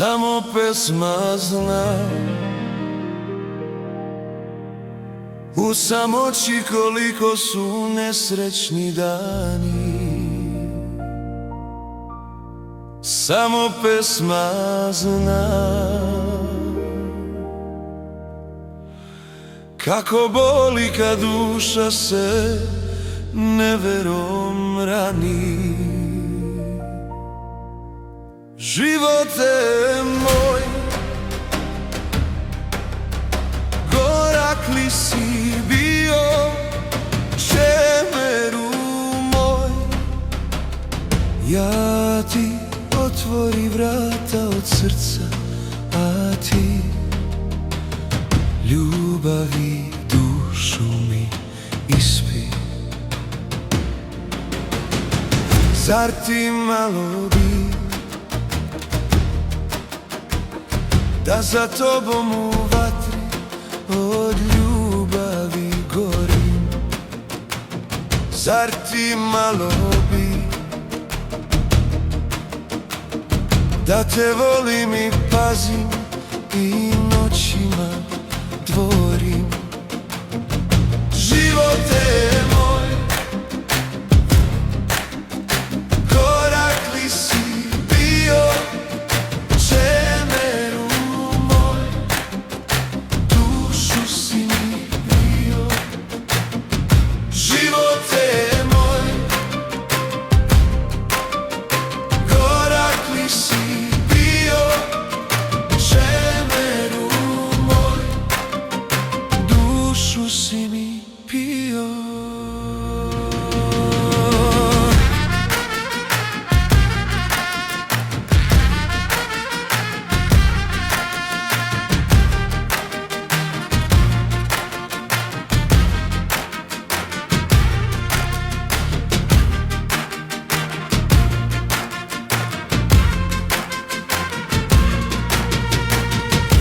Samo pesma zna u samoći koliko su nesrećni dani. Samo pesma zna kako boli kad duša se neverom rani. Živote moj, gorak li si bio, čemeru moj, ja ti otvori vrata od srca, a ti ljubavi dušu mi ispi. Zar ti malo bi da za tobom u vatri od ljubavi gorim? Zar ti malo bi da te volim i pazim i noćima dvorim? Živote moj, korak li si bio, čemeru moj, dušu si mi bio. Živote moj, korak li si bio, čemeru moj, dušu si mi pio.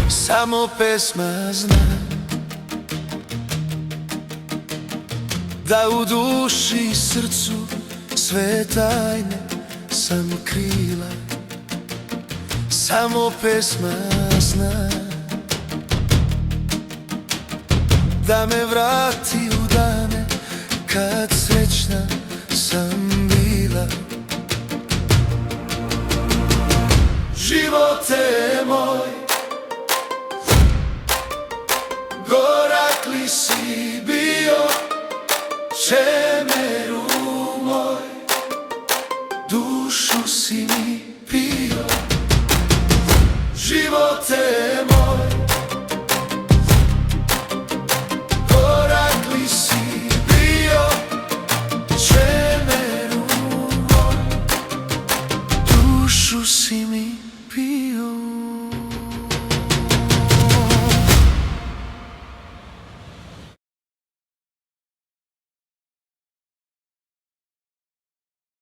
Samo pesma zna da u duši i srcu sve tajne sam krila. Samo pesma zna da me vrati u dane kad srećna sam bila. Živote moj, gorak li si bio, čemeru moj, dušu si mi pio. Živote moj, gorak li si bio, čemeru moj, dušu si mi